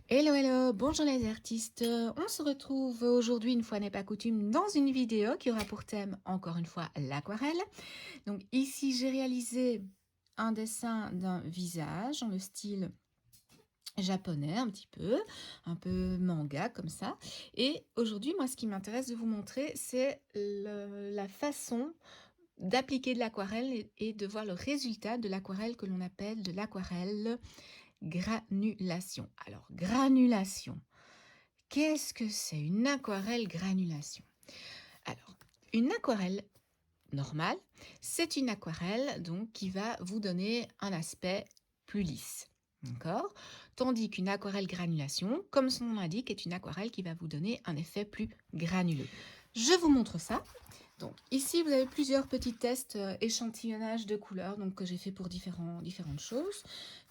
Hello, hello, bonjour les artistes. On se retrouve aujourd'hui, une fois n'est pas coutume, dans une vidéo qui aura pour thème, encore une fois, l'aquarelle. Donc ici, j'ai réalisé un dessin d'un visage dans le style japonais un peu manga comme ça. Et aujourd'hui, moi, ce qui m'intéresse de vous montrer, c'est la façon d'appliquer de l'aquarelle et de voir le résultat de l'aquarelle que l'on appelle de l'aquarelle granulation. Alors, granulation. Qu'est-ce que c'est une aquarelle granulation? Alors, une aquarelle normale, c'est une aquarelle donc qui va vous donner un aspect plus lisse. D'accord? Tandis qu'une aquarelle granulation, comme son nom l'indique, est une aquarelle qui va vous donner un effet plus granuleux. Je vous montre ça. Donc ici, vous avez plusieurs petits tests échantillonnage de couleurs donc, que j'ai fait pour différentes choses.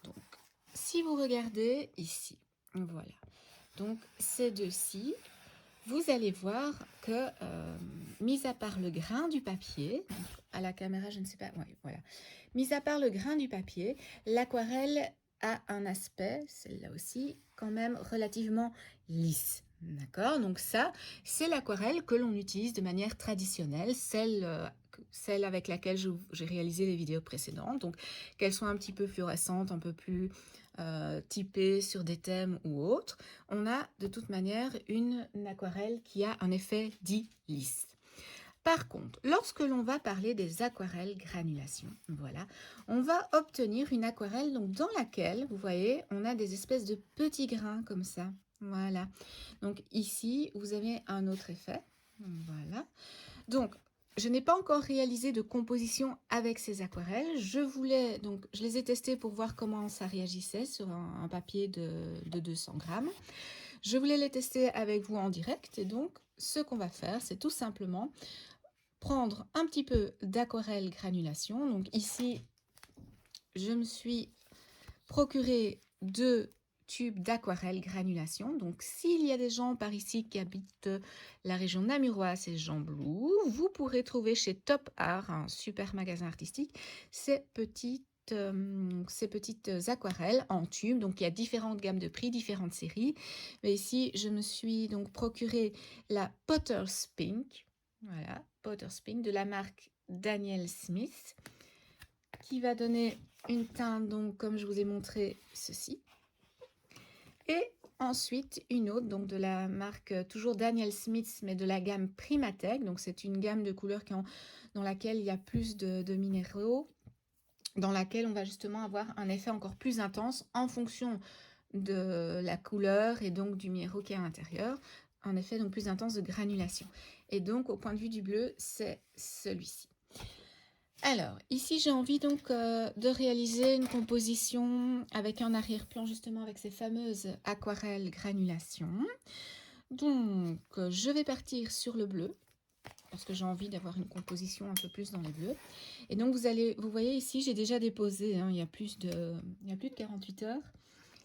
Donc, si vous regardez ici, voilà. Donc ces deux-ci, vous allez voir que, mis à part le grain du papier, donc à la caméra, je ne sais pas, ouais, voilà. Mis à part le grain du papier, l'aquarelle a un aspect, celle-là aussi, quand même relativement lisse. D'accord? Donc ça, c'est l'aquarelle que l'on utilise de manière traditionnelle, celle avec laquelle j'ai réalisé les vidéos précédentes. Donc qu'elles soient un petit peu fluorescentes, un peu plus typées sur des thèmes ou autres, on a de toute manière une aquarelle qui a un effet dit lisse. Par contre, lorsque l'on va parler des aquarelles granulation, voilà, on va obtenir une aquarelle donc, dans laquelle, vous voyez, on a des espèces de petits grains comme ça. Voilà. Donc ici, vous avez un autre effet. Voilà. Donc, je n'ai pas encore réalisé de composition avec ces aquarelles. Je les ai testées pour voir comment ça réagissait sur un papier de 200 grammes. Je voulais les tester avec vous en direct et donc, ce qu'on va faire, c'est tout simplement prendre un petit peu d'aquarelle granulation. Donc ici, je me suis procuré 2 tubes d'aquarelle granulation. Donc s'il y a des gens par ici qui habitent la région namuroise et Gembloux, vous pourrez trouver chez Top Art, un super magasin artistique, ces petites aquarelles en tube. Donc il y a différentes gammes de prix, différentes séries. Mais ici, je me suis donc procuré la Potter's Pink. Voilà, Potter's Pink de la marque Daniel Smith, qui va donner une teinte, donc comme je vous ai montré, ceci. Et ensuite, une autre, donc de la marque toujours Daniel Smith, mais de la gamme Primatech. Donc c'est une gamme de couleurs dans laquelle il y a plus de minéraux, dans laquelle on va justement avoir un effet encore plus intense en fonction de la couleur et donc du minéraux qui est à l'intérieur, un effet donc plus intense de granulation. Et donc au point de vue du bleu, c'est celui-ci. Alors, ici j'ai envie donc de réaliser une composition avec un arrière-plan justement avec ces fameuses aquarelles granulation. Donc, je vais partir sur le bleu, parce que j'ai envie d'avoir une composition un peu plus dans les bleus. Et donc vous voyez ici, j'ai déjà déposé, il y a plus de 48 heures,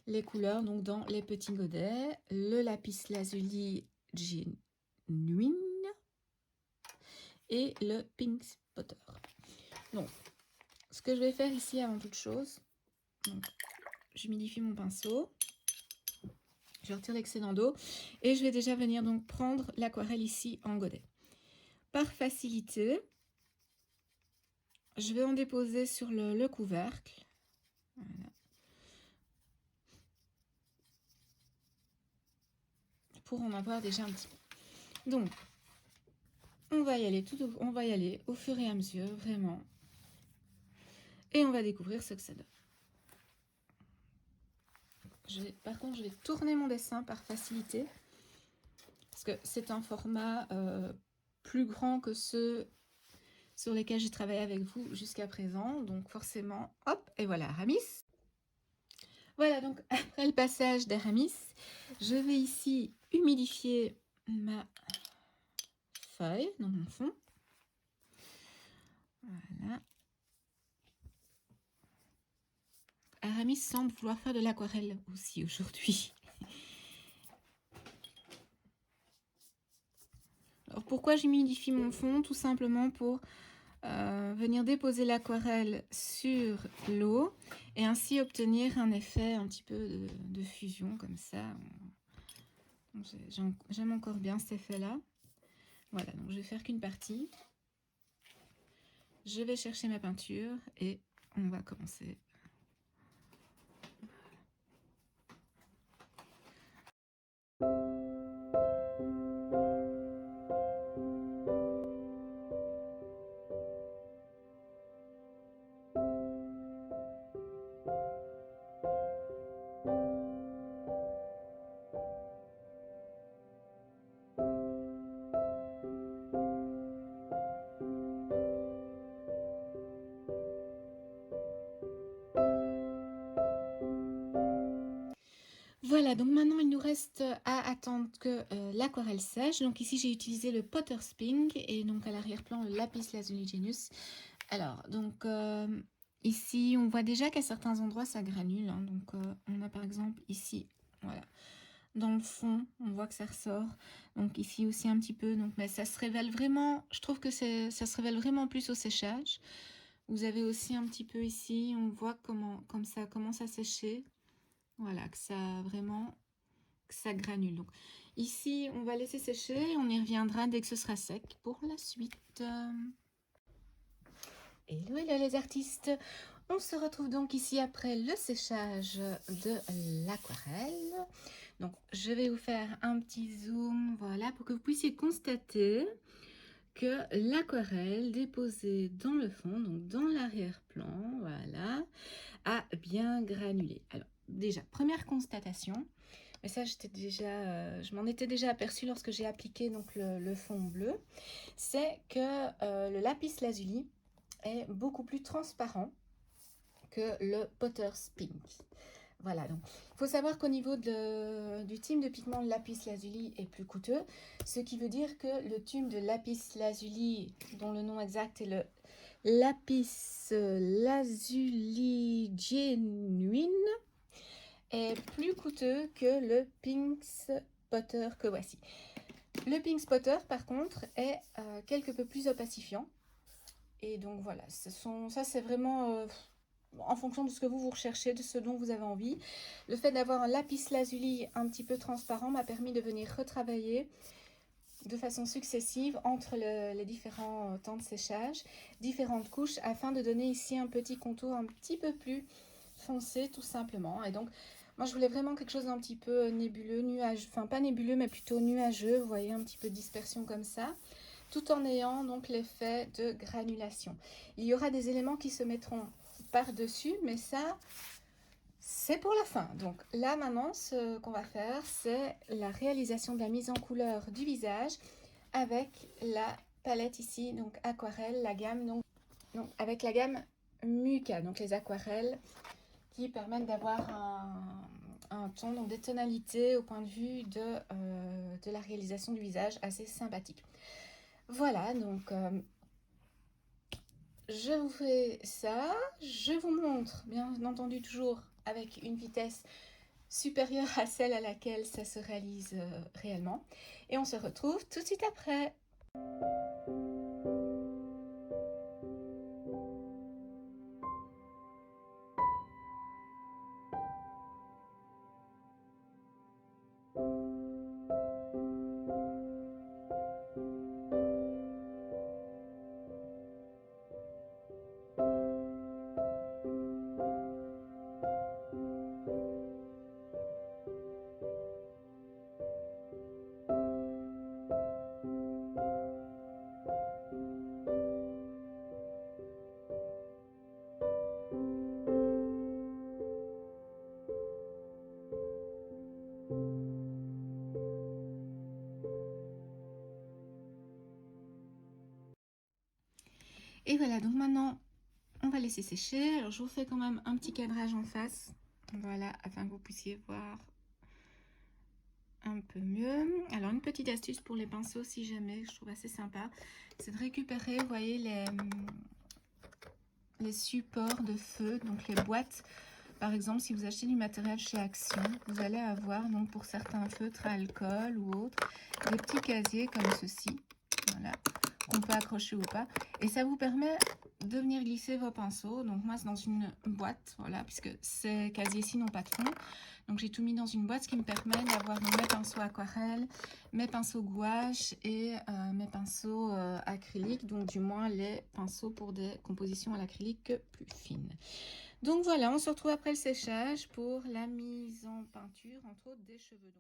les couleurs donc dans les petits godets, le lapis lazuli genuine et le pink spotter. Donc, ce que je vais faire ici avant toute chose, j'humidifie mon pinceau, je retire l'excédent d'eau et je vais déjà venir donc prendre l'aquarelle ici en godet. Par facilité, je vais en déposer sur le couvercle. Voilà. Pour en avoir déjà un petit peu. Donc, on va y aller au fur et à mesure, vraiment. Et on va découvrir ce que ça donne. Par contre, je vais tourner mon dessin par facilité. Parce que c'est un format plus grand que ceux sur lesquels j'ai travaillé avec vous jusqu'à présent. Donc forcément, hop, et voilà, Aramis. Voilà, donc après le passage d'Aramis, je vais ici humidifier ma feuille dans mon fond. Voilà. Aramis semble vouloir faire de l'aquarelle aussi aujourd'hui. Alors pourquoi j'humidifie mon fond? Tout simplement pour venir déposer l'aquarelle sur l'eau et ainsi obtenir un effet un petit peu de fusion comme ça. J'aime encore bien cet effet-là. Voilà, donc je vais faire qu'une partie. Je vais chercher ma peinture et on va commencer. Voilà, donc maintenant il nous reste à attendre que l'aquarelle sèche. Donc ici j'ai utilisé le Potter's Pink et donc à l'arrière-plan le lapis lazuli genius. Alors donc ici on voit déjà qu'à certains endroits ça granule. Hein, donc on a par exemple ici, voilà, dans le fond on voit que ça ressort. Donc ici aussi un petit peu. Donc mais ça se révèle vraiment. Je trouve que ça se révèle vraiment plus au séchage. Vous avez aussi un petit peu ici, on voit comme ça commence à sécher. Voilà, que ça granule. Donc ici, on va laisser sécher. On y reviendra dès que ce sera sec pour la suite. Hello, hello les artistes. On se retrouve donc ici après le séchage de l'aquarelle. Donc, je vais vous faire un petit zoom, voilà, pour que vous puissiez constater que l'aquarelle déposée dans le fond, donc dans l'arrière-plan, voilà, a bien granulé. Alors, déjà, première constatation, mais ça je m'en étais déjà aperçue lorsque j'ai appliqué donc le fond bleu, c'est que le lapis lazuli est beaucoup plus transparent que le Potter's Pink. Voilà, donc il faut savoir qu'au niveau du tube de pigment, le lapis lazuli est plus coûteux, ce qui veut dire que le tube de lapis lazuli, dont le nom exact est le lapis lazuli genuine, est plus coûteux que le Pink's Potter que voici. Le Pink's Potter, par contre, est quelque peu plus opacifiant. Et donc voilà, ça c'est vraiment en fonction de ce que vous recherchez, de ce dont vous avez envie. Le fait d'avoir un lapis lazuli un petit peu transparent m'a permis de venir retravailler de façon successive entre les différents temps de séchage, différentes couches, afin de donner ici un petit contour un petit peu plus foncé tout simplement. Et donc moi je voulais vraiment quelque chose d'un petit peu nébuleux, nuageux, enfin pas nébuleux mais plutôt nuageux, vous voyez, un petit peu de dispersion comme ça, tout en ayant donc l'effet de granulation. Il y aura des éléments qui se mettront par-dessus, mais ça c'est pour la fin. Donc là maintenant ce qu'on va faire, c'est la réalisation de la mise en couleur du visage avec la palette ici, donc aquarelle, la gamme donc avec la gamme Muka, donc les aquarelles qui permettent d'avoir un ton, donc des tonalités au point de vue de la réalisation du visage assez sympathique. Voilà, donc je vous fais ça, je vous montre bien entendu toujours avec une vitesse supérieure à celle à laquelle ça se réalise réellement, et on se retrouve tout de suite après. Et voilà, donc maintenant on va laisser sécher. Alors je vous fais quand même un petit cadrage en face, voilà, afin que vous puissiez voir un peu mieux. Alors une petite astuce pour les pinceaux, si jamais, je trouve assez sympa, c'est de récupérer, vous voyez, les supports de feu, donc les boîtes. Par exemple, si vous achetez du matériel chez Action, vous allez avoir, donc pour certains feutres à alcool ou autres, des petits casiers comme ceci, voilà, qu'on peut accrocher ou pas. Et ça vous permet de venir glisser vos pinceaux. Donc moi, c'est dans une boîte, voilà, puisque ces casiers-ci n'ont pas de fond. Donc j'ai tout mis dans une boîte, ce qui me permet d'avoir mes pinceaux aquarelles, mes pinceaux gouache et mes pinceaux acryliques. Donc du moins les pinceaux pour des compositions à l'acrylique plus fines. Donc voilà, on se retrouve après le séchage pour la mise en peinture, entre autres des cheveux.